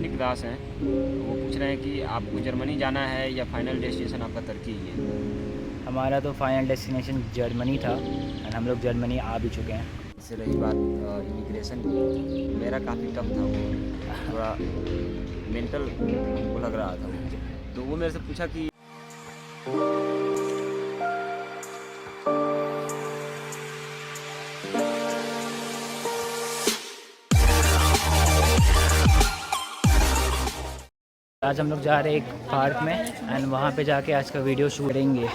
कृष्णिक दास हैं। वो पूछ रहे हैं कि आपको जर्मनी जाना है या फाइनल डेस्टिनेशन आपका तुर्की ही है? हमारा तो फाइनल डेस्टिनेशन जर्मनी था एंड हम लोग जर्मनी आ भी चुके हैं। इससे रही बात इमिग्रेशन की, मेरा काफ़ी टफ था वो, थोड़ा मेंटल हमको लग रहा था वो। तो वो मेरे से पूछा कि आज हम लोग जा रहे हैं एक पार्क में एंड वहाँ पे जाके आज का वीडियो शूट करेंगे।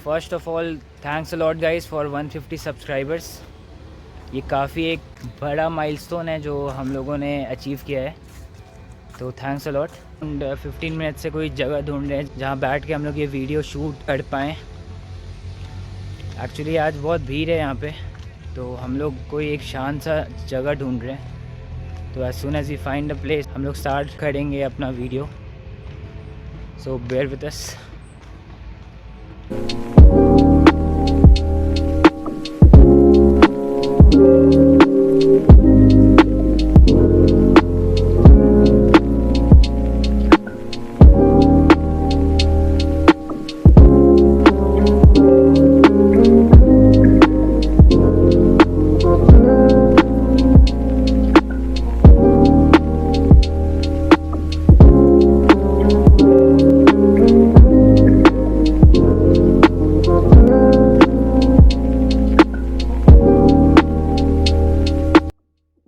First of all thanks a lot guys for 150 subscribers. ये काफ़ी एक बड़ा माइलस्टोन है जो हम लोगों ने अचीव किया है, तो thanks a lot. And 15 minute से कोई जगह ढूंढ रहे हैं जहाँ बैठ के हम लोग ये वीडियो शूट कर पाएँ। एक्चुअली आज बहुत भीड़ है यहाँ पे, तो हम लोग कोई एक शांत सा जगह ढूंढ रहे हैं। तो as soon as we find a place हम लोग स्टार्ट करेंगे अपना video, so bear with us.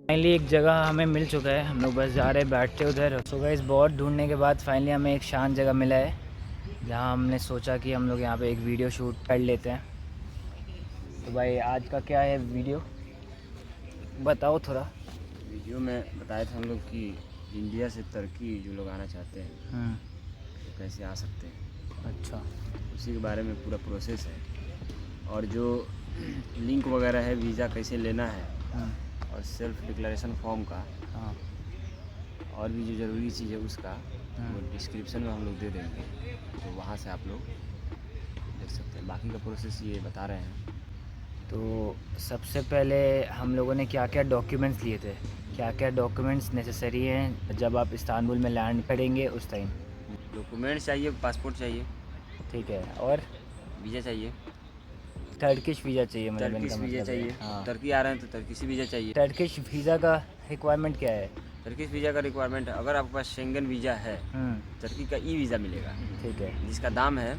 Finally एक जगह हमें मिल चुका है, हम लोग बस जा रहे हैं बैठते उधर। सो गाइस बहुत ढूंढने के बाद फाइनली हमें एक शांत जगह मिला है जहां हमने सोचा कि हम लोग यहां पे एक वीडियो शूट कर लेते हैं। तो भाई आज का क्या है वीडियो बताओ थोड़ा। वीडियो में बताए थे हम लोग कि इंडिया से तुर्की जो लोग आना चाहते हैं तो कैसे आ सकते हैं। अच्छा, उसी के बारे में पूरा प्रोसेस है, और जो लिंक वगैरह है, वीज़ा कैसे लेना है और सेल्फ डिक्लेरेशन फॉर्म का, हाँ और भी जो ज़रूरी चीज़ है उसका वो डिस्क्रिप्शन में हम लोग दे देंगे, तो वहाँ से आप लोग देख सकते हैं। बाकी का प्रोसेस ये बता रहे हैं। तो सबसे पहले हम लोगों ने क्या क्या डॉक्यूमेंट्स लिए थे, क्या क्या डॉक्यूमेंट्स नेसेसरी हैं जब आप इस्तांबुल में लैंड करेंगे उस टाइम। डॉक्यूमेंट्स चाहिए, पासपोर्ट चाहिए, ठीक है, और वीज़ा चाहिए, टर्किश वीज़ा चाहिए, मतलब टर्किश इनका वीज़ा मतलब है। चाहिए। हाँ, तुर्की आ रहे हैं तो टर्किश वीज़ा चाहिए। टर्किश वीज़ा का रिक्वायरमेंट क्या है? टर्किश वीज़ा का रिक्वायरमेंट है, अगर आपके पास शेंगन वीज़ा है, तुर्की का ई वीज़ा मिलेगा, ठीक है, जिसका दाम है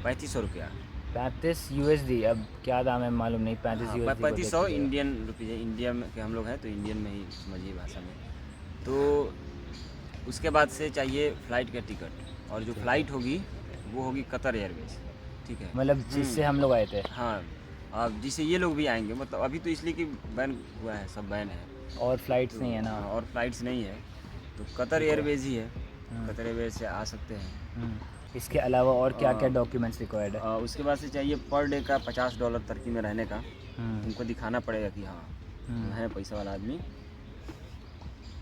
3500 रुपया। 35 USD। अब क्या दाम है मालूम नहीं, 35 हाँ, USD 3500 इंडियन रुपीज़ है। इंडिया में के हम लोग हैं तो इंडियन में ही समझिए भाषा में। तो उसके बाद से चाहिए फ़्लाइट का टिकट, और जो फ़्लाइट होगी वो होगी कतर एयरवेज़, ठीक है। मतलब जिससे हम लोग आए थे। हाँ, अब जिससे ये लोग भी आएंगे, मतलब अभी तो इसलिए कि बैन हुआ है, सब बैन है, और फ्लाइट्स तो नहीं है ना। और फ्लाइट्स नहीं है, तो कतर एयरवेज़ ही है। कतर एयरवेज़ से आ सकते हैं। इसके अलावा और क्या क्या डॉक्यूमेंट्स रिक्वायर्ड है? उसके बाद से चाहिए पर डे का $50 तुर्की में रहने का। उनको दिखाना पड़ेगा कि हाँ हम हैं पैसा वाला आदमी।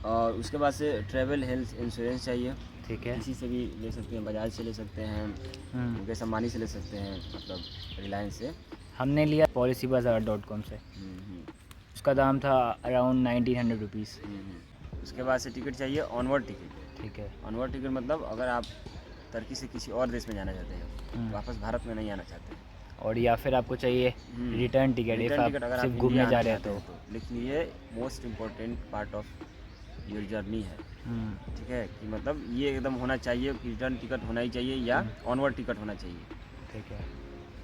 और उसके बाद से ट्रैवल हेल्थ इंश्योरेंस चाहिए, ठीक है, किसी से भी ले सकते हैं, बजाज से ले सकते हैं, मुकेश अंबानी से ले सकते हैं, मतलब रिलायंस से। हमने लिया policybazaar.com से। उसका दाम था अराउंड 1900 रुपीज़। उसके बाद से टिकट चाहिए, ऑनवर्ड टिकट। ठीक है, ऑनवर्ड टिकट मतलब अगर आप तुर्की से किसी और देश में जाना चाहते हैं, वापस भारत में नहीं आना चाहते हैं। और या फिर आपको चाहिए रिटर्न टिकट, रिटर्न टिकट अगर आप सिर्फ घूमने इंडिया जा आना रहे हैं चाहते हैं तो। लेकिन ये most important part of your journey है, ठीक है, कि मतलब ये एकदम होना चाहिए कि रिटर्न टिकट होना ही चाहिए या ऑनवर्ड टिकट होना चाहिए। ठीक है।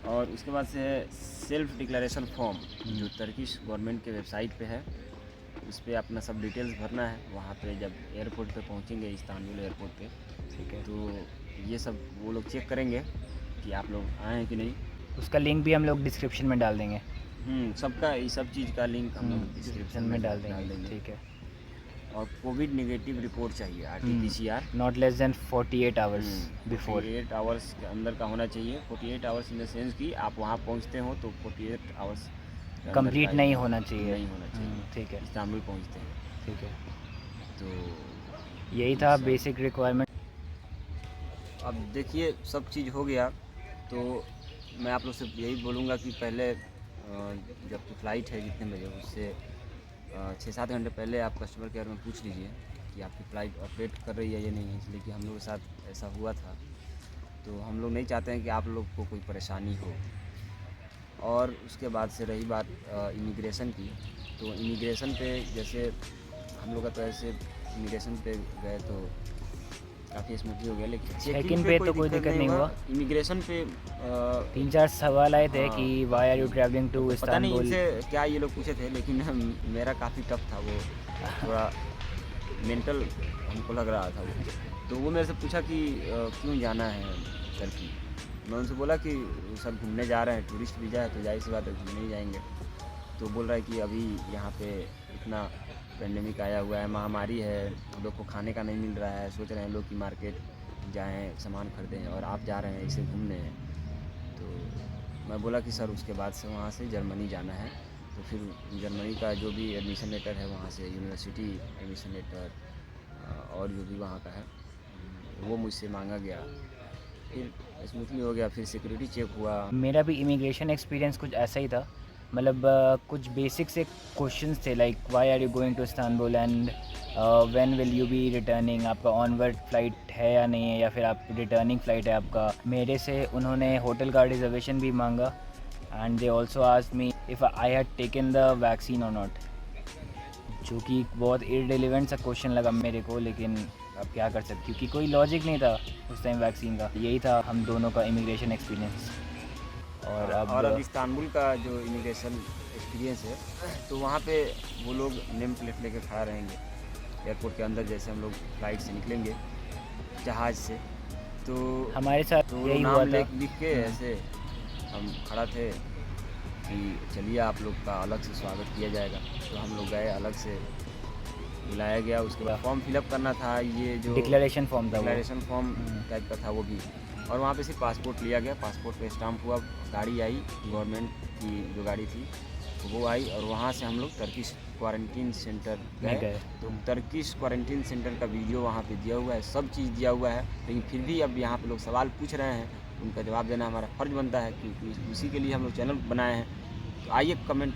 और उसके बाद से है सेल्फ डिक्लेरेशन फॉर्म, जो टर्किश गवर्नमेंट के वेबसाइट पे है। उस पर अपना सब डिटेल्स भरना है। वहाँ पे जब एयरपोर्ट पे पहुँचेंगे, इस्तांबुल एयरपोर्ट पे, ठीक है। तो ये सब वो लोग चेक करेंगे कि आप लोग आए हैं कि नहीं। उसका लिंक भी हम लोग डिस्क्रिप्शन में डाल देंगे। सबका ये सब चीज़ का लिंक हम लोग डिस्क्रिप्शन डिस्क्रिप्शन में डाल देंगे, ठीक है। और कोविड नेगेटिव रिपोर्ट चाहिए, RT-PCR, not less than 48 hours before. 48 hours के अंदर का होना चाहिए। 48 आवर्स इन द सेंस कि आप वहाँ पहुँचते हो तो 48 आवर्स कंप्लीट नहीं होना चाहिए। नहीं होना चाहिए। ठीक है, इस्तांबुल पहुँचते हैं ठीक है। तो यही था बेसिक रिक्वायरमेंट। अब देखिए सब चीज़ हो गया, तो मैं आप लोग से यही बोलूँगा कि पहले जब की फ़्लाइट है कितने बजे, उससे 6-7 घंटे पहले आप कस्टमर केयर में पूछ लीजिए कि आपकी फ़्लाइट ऑपरेट कर रही है या नहीं है। इसलिए कि हम लोग के साथ ऐसा हुआ था, तो हम लोग नहीं चाहते हैं कि आप लोग को कोई परेशानी हो। और उसके बाद से रही बात इमिग्रेशन की, तो इमिग्रेशन पे जैसे हम लोग का तो ऐसे इमिग्रेशन पे गए तो काफ़ी स्मूथली हो गया, लेकिन चेकिंग पे तो कोई दिक्कत नहीं हुआ। इमिग्रेशन पे 3-4 सवाल आए थे हाँ। कि why are you travelling to पता नहीं इस्तांबुल। इनसे क्या ये लोग पूछे थे, लेकिन मेरा काफ़ी टफ था वो, थोड़ा मेंटल हमको लग रहा था वो। तो वो मेरे से पूछा कि क्यों जाना है टर्की। मैं उनसे बोला कि सर घूमने जा रहे हैं, टूरिस्ट वीज़ा है, तो जाहिर सी बात है घूमने ही जाएंगे। तो बोल रहा है कि अभी यहाँ पे इतना पेंडेमिक आया हुआ है, महामारी है, हम लोग को खाने का नहीं मिल रहा है, सोच रहे हैं लोग कि मार्केट जाएं सामान खरीदें, और आप जा रहे हैं इसे घूमने। तो मैं बोला कि सर उसके बाद से वहाँ से जर्मनी जाना है, तो फिर जर्मनी का जो भी एडमिशन लेटर है वहाँ से, यूनिवर्सिटी एडमिशन लेटर और जो भी वहाँ का है वो मुझसे मांगा गया। फिर स्मूथली हो गया, फिर सिक्योरिटी चेक हुआ। मेरा भी इमिग्रेशन एक्सपीरियंस कुछ ऐसा ही था। मतलब कुछ बेसिक से क्वेश्चंस थे, like why are you going to Istanbul and when will you be returning. आपका ऑनवर्ड फ्लाइट है या नहीं है, या फिर आप रिटर्निंग फ़्लाइट है आपका। मेरे से उन्होंने होटल का रिजर्वेशन भी मांगा, and they also asked me if I had taken the vaccine और नॉट, जो कि बहुत इररिलेवेंट सा क्वेश्चन लगा मेरे को, लेकिन अब क्या कर सकते, क्योंकि कोई लॉजिक नहीं था उस टाइम वैक्सीन का। यही था हम दोनों का इमिग्रेशन एक्सपीरियंस। और अब इस्तांबुल का जो इमिग्रेशन एक्सपीरियंस है, तो वहाँ पे वो लोग नेम प्लेट लेके खड़ा रहेंगे एयरपोर्ट के अंदर। जैसे हम लोग फ्लाइट से निकलेंगे जहाज़ से, तो हमारे साथ तो यही नाम हुआ था। लिख के ऐसे हम खड़ा थे कि चलिए आप लोग का अलग से स्वागत किया जाएगा। तो हम लोग गए, अलग से बुलाया गया। उसके बाद फॉर्म फिलअप करना था, ये जो डिक्लेरेशन फॉर्म था वो। डिक्लेरेशन फॉर्म टाइप का था वो भी। और वहाँ पे सिर्फ पासपोर्ट लिया गया, पासपोर्ट पे स्टाम्प हुआ, गाड़ी आई, गवर्नमेंट की जो गाड़ी थी तो वो आई, और वहाँ से हम लोग टर्किश क्वारंटीन सेंटर गए। तो टर्किश क्वारंटीन सेंटर का वीडियो वहाँ पे दिया हुआ है, सब चीज़ दिया हुआ है। लेकिन फिर भी अब यहाँ पे लोग सवाल पूछ रहे हैं, उनका जवाब देना हमारा फ़र्ज़ बनता है, क्योंकि उसी के लिए हम लोग चैनल बनाए हैं। तो आइए कमेंट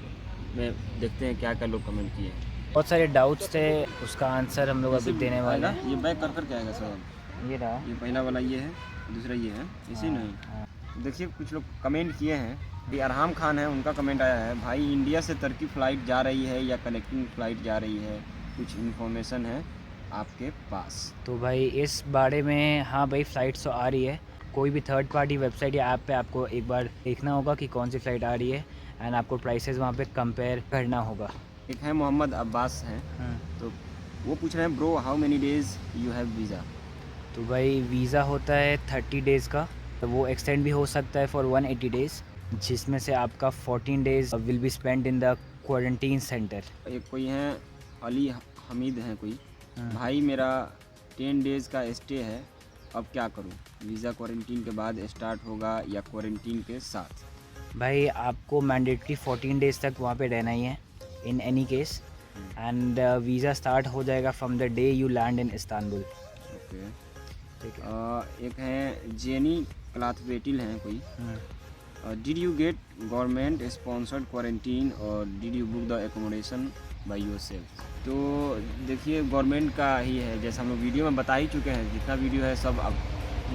में देखते हैं क्या क्या लोग कमेंट किए हैं। बहुत सारे डाउट्स थे, उसका आंसर हम लोग अभी देने वाले हैं। ये बैक कर क्या आएगा सर? ये रहा। ये पहला वाला ये है, दूसरा ये है, इसी नहीं। देखिए कुछ लोग कमेंट किए हैं। ये अरहम खान है, उनका कमेंट आया है, भाई इंडिया से टर्की फ़्लाइट जा रही है या कनेक्टिंग फ़्लाइट जा रही है, कुछ इन्फॉर्मेशन है आपके पास? तो भाई इस बारे में, हाँ भाई फ़्लाइट्स तो आ रही है। कोई भी थर्ड पार्टी वेबसाइट या ऐप पे आपको एक बार देखना होगा कि कौन सी फ़्लाइट आ रही है, एंड आपको प्राइसेस वहाँ पे कंपेयर करना होगा। एक है मोहम्मद अब्बास हैं, तो वो पूछ रहे हैं bro how many days you have visa. तो भाई वीज़ा होता है 30 डेज़ का, तो वो एक्सटेंड भी हो सकता है फॉर 180 डेज़, जिसमें से आपका 14 days will be spend in the quarantine centre. एक कोई हैं अली हमीद हैं कोई, भाई मेरा 10 डेज़ का स्टे है, अब क्या करूं? वीज़ा क्वारंटीन के बाद स्टार्ट होगा या क्वारंटीन के साथ? भाई आपको मैंडेटरी 14 डेज़ तक वहाँ पे रहना ही है in any case, and visa start हो जाएगा from the day you land in Istanbul. Okay, ठीक है। एक है जेनी क्लाथबेटिल हैं कोई, did you get government sponsored quarantine और did you book the accommodation by yourself? तो देखिए गवर्नमेंट का ही है, जैसे हम लोग वीडियो में बता ही चुके हैं, जितना वीडियो है सब। अब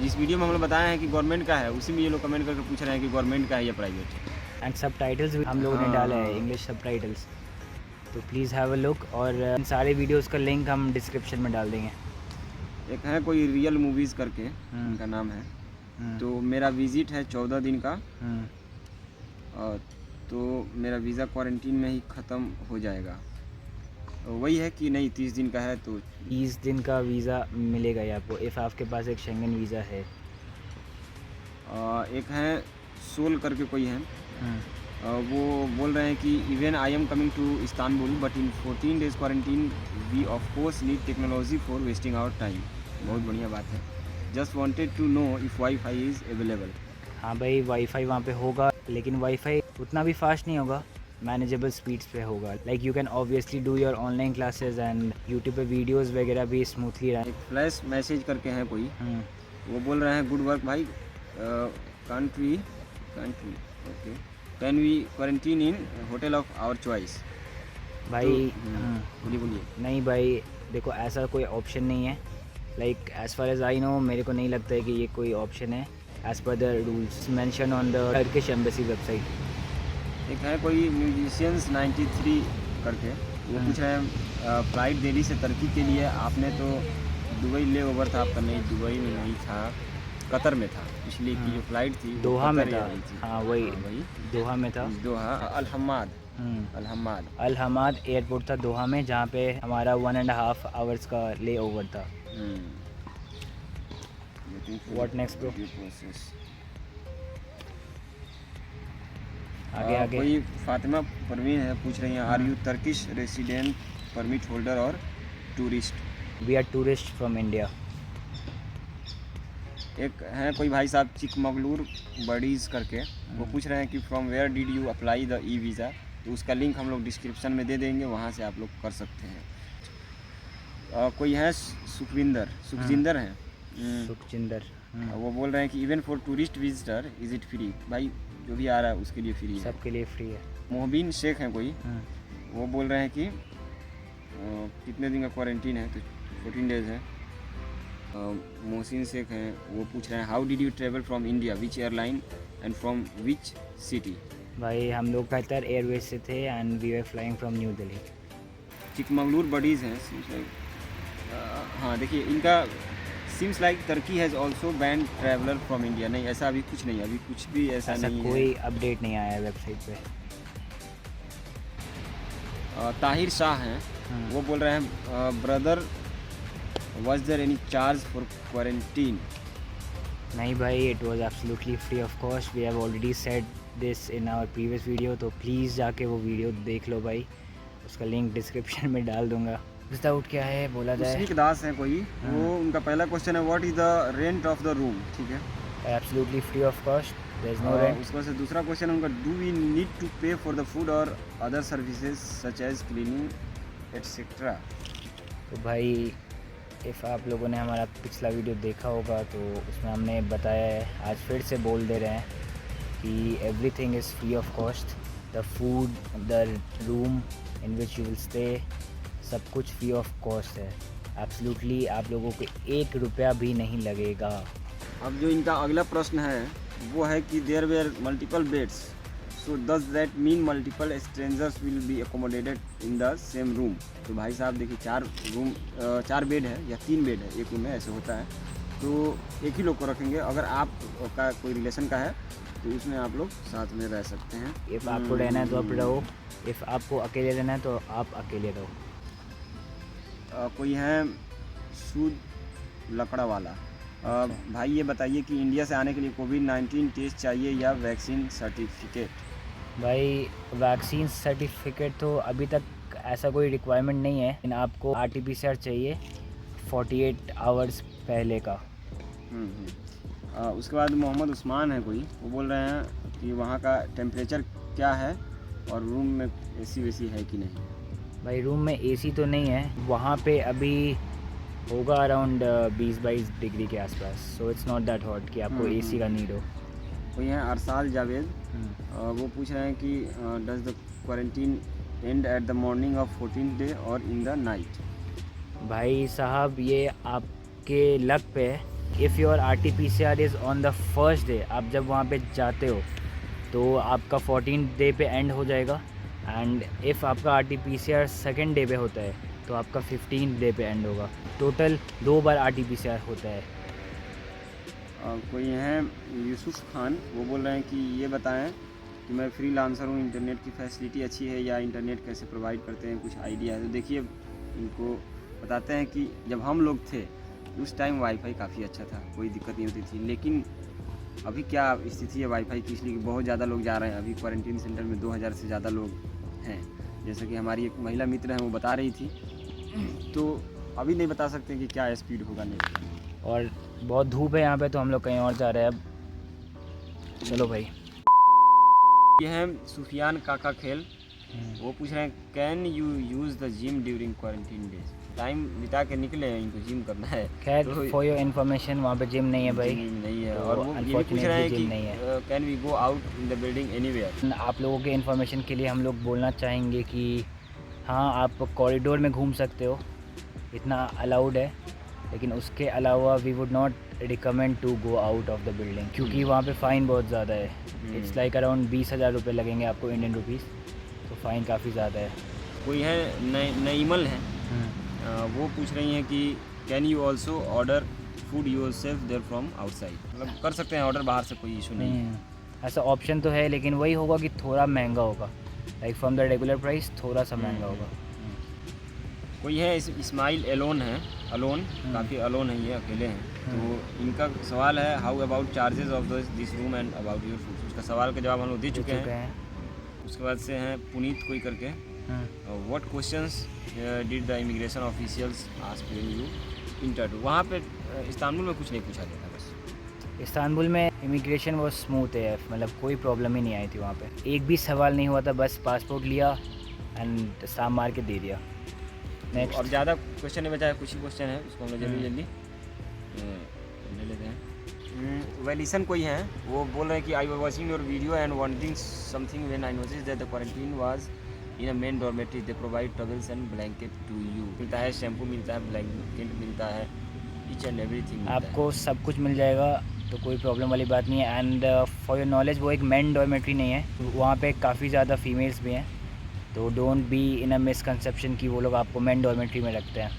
जिस वीडियो में हम लोग बताए हैं कि गवर्नमेंट का है, उसी में ये लोग कमेंट करके पूछ रहे हैं कि गवर्नमेंट का है या प्राइवेट है। एंड सब टाइटल्स भी हम लोगों ने डाला है, इंग्लिश सब टाइटल्स, तो प्लीज़ हैव अ लुक। और इन सारे वीडियोस का लिंक हम डिस्क्रिप्शन में डाल देंगे। एक है कोई रियल मूवीज़ करके, उनका नाम है। तो मेरा विज़िट है 14 दिन का, तो मेरा वीज़ा क्वारंटीन में ही ख़त्म हो जाएगा। वही है कि नहीं 30 दिन का है तो 30 दिन का वीज़ा मिलेगा ही आपको इफ़ आपके पास एक शेंगन वीज़ा है। एक है सोल करके कोई है, हम्म, वो बोल रहे हैं कि even I am coming to Istanbul but in 14 days quarantine we of course need technology for wasting our time. बहुत बढ़िया बात है। Just wanted to know if wifi is available. हाँ भाई, वाईफाई वहाँ पे होगा, लेकिन वाईफाई उतना भी फास्ट नहीं होगा, मैनेजेबल स्पीड्स पे होगा। Like you can obviously do your online classes and YouTube पे वीडियोस वगैरह भी स्मूथली रहे। एक फ्लैश मैसेज करके हैं कोई, वो बोल रहे हैं गुड वर्क भाई, country okay, can we quarantine in hotel of our choice. भाई बोलिए। नहीं भाई, देखो ऐसा कोई ऑप्शन नहीं है। Like as far as I know, मेरे को नहीं लगता है कि ये कोई ऑप्शन है as per the rules mention on the Turkish embassy website. एक है कोई म्यूजिशियंस 93 करके, वो पूछ रहे हैं फ़्लाइट दिल्ली से तुर्की के लिए आपने तो दुबई ले ओवर था आपका, नहीं दुबई में नहीं था, कतर में था, इसलिए कि जो फ़्लाइट थी वो दोहा में कतर था। एयरलाइन थी। हाँ वही दोहा में था। दोहा अल अल हमाद एयरपोर्ट था दोहा में, जहाँ पे हमारा 1.5 आवर्स का ले ओवर था। What next, bro? आगे कोई फातिमा परवीन है, पूछ रही हैं are you Turkish resident permit holder और tourist. We are tourist from India. एक है कोई भाई साहब चिकमगलूर बडीज़ करके, वो पूछ रहे हैं कि from where did you apply the e visa. तो उसका लिंक हम लोग डिस्क्रिप्शन में दे देंगे, वहाँ से आप लोग कर सकते हैं। कोई है सुखजिंदर हैं, सुखजिंदर, वो बोल रहे हैं कि even for tourist visitor is it free. भाई जो भी आ रहा है उसके लिए फ्री है, सबके लिए फ्री है। मोहबिन शेख हैं कोई, वो बोल रहे हैं कि कितने दिन का क्वारंटीन है, तो 14 डेज़ है। मोहसिन शेख हैं, वो पूछ रहे हैं how did you travel from India, which airline and from which city. भाई हम लोग कतर एयरवेज से थे and we were flying from New Delhi. Chikmagalur buddies हैं, हाँ देखिए इनका seems like Turkey has also ban traveller from India. नहीं ऐसा अभी कुछ नहीं, अभी कुछ भी ऐसा नहीं है, कोई अपडेट नहीं आया है वेबसाइट पे। ताहिर शाह हैं, वो बोल रहे हैं brother was there any charge for quarantine? नहीं भाई, it was absolutely free of cost. We have already said this in our previous video, तो प्लीज़ जाके वो वीडियो देख लो भाई, उसका लिंक डिस्क्रिप्शन में डाल दूंगा। विदाउट क्या है बोला जाए। मुस्लिक दास है कोई, वो उनका पहला क्वेश्चन है what is the rent of the room. ठीक है, absolutely free of cost, there is no rent. उसके बाद से दूसरा क्वेश्चन उनका do we need to pay for the food और other services such as cleaning etcetera. तो भाई इफ़ आप लोगों ने हमारा पिछला वीडियो देखा होगा तो उसमें हमने बताया है, आज फिर से बोल दे रहे हैं कि everything is free of cost. The food, the room in which you will stay, सब कुछ फ्री ऑफ कॉस्ट है। एब्सोल्युटली आप लोगों को 1 रुपया भी नहीं लगेगा। अब जो इनका अगला प्रश्न है वो है कि there were multiple beds, so does that mean multiple strangers will be accommodated in the same room. तो भाई साहब देखिए 4 बेड है या 3 बेड है एक रूम में, ऐसे होता है, तो एक ही लोग को रखेंगे। अगर आप का कोई रिलेशन का है तो उसमें आप लोग साथ में रह सकते हैं। इफ़ आपको रहना है तो आप रहो, इफ़ आपको अकेले रहना है तो आप अकेले रहो। कोई है सूद लकड़ा वाला, भाई ये बताइए कि इंडिया से आने के लिए कोविड-19 टेस्ट चाहिए या वैक्सीन सर्टिफिकेट। भाई वैक्सीन सर्टिफिकेट तो अभी तक ऐसा कोई रिक्वायरमेंट नहीं है, लेकिन आपको RT-PCR चाहिए 48 आवर्स पहले का। उसके बाद मोहम्मद उस्मान है कोई, वो बोल रहे हैं कि वहाँ का टेम्परेचर क्या है और रूम में AC वेसी है कि नहीं। भाई रूम में AC तो नहीं है, वहाँ पे अभी होगा अराउंड 20-22 डिग्री के आसपास, so it's not that hot कि आपको AC का नीड हो। कोई है अरसाल जावेद, वो पूछ रहे हैं कि does the quarantine and at the morning of 14th day और इन द नाइट। भाई साहब ये आपके लक पे है। If your RT-PCR is on the first day, आप जब वहाँ पे जाते हो तो आपका 14th डे पे एंड हो जाएगा, एंड इफ़ आपका RT-PCR सेकेंड डे पे होता है तो आपका 15th डे पे एंड होगा। टोटल 2 बार RT-PCR होता है। कोई हैं यूसुफ खान, वो बोल रहे हैं कि ये बताएं कि मैं फ्रीलांसर हूँ, इंटरनेट की फैसिलिटी अच्छी है या इंटरनेट कैसे प्रोवाइड करते हैं, कुछ आइडिया है। तो देखिए इनको बताते हैं कि जब हम लोग थे उस टाइम वाईफाई काफ़ी अच्छा था, कोई दिक्कत नहीं होती थी। लेकिन अभी क्या स्थिति है वाईफाई की, इसलिए बहुत ज़्यादा लोग जा रहे हैं। अभी क्वारंटीन सेंटर में 2000 से ज़्यादा लोग हैं, जैसे कि हमारी एक महिला मित्र हैं वो बता रही थी। तो अभी नहीं बता सकते कि क्या स्पीड होगा नेट का। और बहुत धूप है यहाँ पे, तो हम लोग कहीं और जा रहे हैं अब। चलो भाई। ये है सुफियान काका खेल, वो पूछ रहे हैं can you use the gym during quarantine days. Time बिता के निकले हैं, इनको जिम करना है। खैर तो फॉर योर इन्फॉर्मेशन वहाँ पे जिम नहीं है भाई, जिम नहीं है। तो और वो ये भी पूछ रहे हैं unfortunately कि जिम नहीं है। Can we go out in the building anywhere. आप लोगों के इन्फॉर्मेशन के लिए हम लोग बोलना चाहेंगे कि हाँ, आप कॉरिडोर में घूम सकते हो, इतना अलाउड है। लेकिन उसके अलावा we would not recommend to go out of the building, क्योंकि वहाँ पे फ़ाइन बहुत ज़्यादा है। इट्स लाइक अराउंड 20,000 रुपये लगेंगे आपको, इंडियन रुपीज़। तो फ़ाइन काफ़ी ज़्यादा है। कोई है नईमल है, वो पूछ रही हैं कि can you also order food yourself there from outside. मतलब कर सकते हैं ऑर्डर बाहर से, कोई इशू नहीं है। ऐसा ऑप्शन तो है, लेकिन वही होगा कि थोड़ा महंगा होगा, like from the regular price थोड़ा सा महंगा होगा। कोई है इस्माइल अलोन है, अलोन काफ़ी अलोन है, ये अकेले हैं। तो इनका सवाल है how about charges of this room and about your food. उसका सवाल का जवाब हम लोग दे चुके हैं। उसके बाद से हैं पुनीत कोई करके, what questions did the immigration officials ask when you entered. वहाँ पे इस्तांबुल में कुछ नहीं पूछा गया था बस। इस्तांबुल में इमिग्रेशन वो स्मूथ है, मतलब कोई प्रॉब्लम ही नहीं आई थी वहाँ पे। एक भी सवाल नहीं हुआ था, बस पासपोर्ट लिया एंड साम मार के दे दिया। नेक्स्ट। और ज़्यादा क्वेश्चन नहीं बचा है, कुछ ही क्वेश्चन है, उसको हम लोग जल्दी जल्दी ले लेते हैं। वेलिसन कोई है, वो बोल रहे हैं कि I was watching your video and wanting something when I notice that the quarantine was in a main dormitory they provide towels and blanket to you. मिलता है शैम्पू, मिलता है ब्लैंकेट, मिलता है ईच एंड एवरीथिंग। आपको सब कुछ मिल जाएगा, तो कोई प्रॉब्लम वाली बात नहीं है। एंड फॉर योर नॉलेज वो एक मेन डॉर्मेटरी नहीं है, वहाँ पे काफ़ी ज़्यादा फीमेल्स भी हैं। तो don't be in a misconception कि वो लोग आपको मेन डॉर्मेटरी में रखते हैं।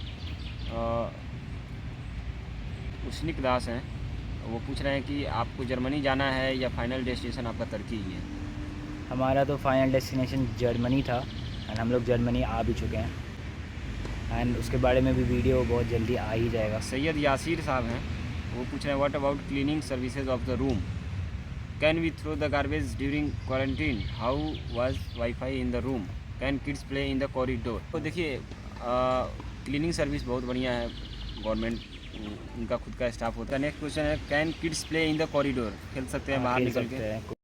उस्निक दास हैं, वो पूछ रहे हैं कि आपको जर्मनी जाना है या फाइनल डेस्टिनेशन आपका तुर्की ही है। हमारा तो फाइनल डेस्टिनेशन जर्मनी था एंड हम लोग जर्मनी आ भी चुके हैं, एंड उसके बारे में भी वीडियो बहुत जल्दी आ ही जाएगा। सैयद यासिर साहब हैं, वो पूछ रहे हैं what about cleaning services of the room, can we throw the garbage during quarantine, how was wifi in the room, can kids play in the corridor. तो देखिए क्लीनिंग सर्विस बहुत बढ़िया है, गवर्नमेंट उनका खुद का स्टाफ होता है। नेक्स्ट क्वेश्चन है can kids play in the corridor, खेल सकते हैं बाहर निकल के।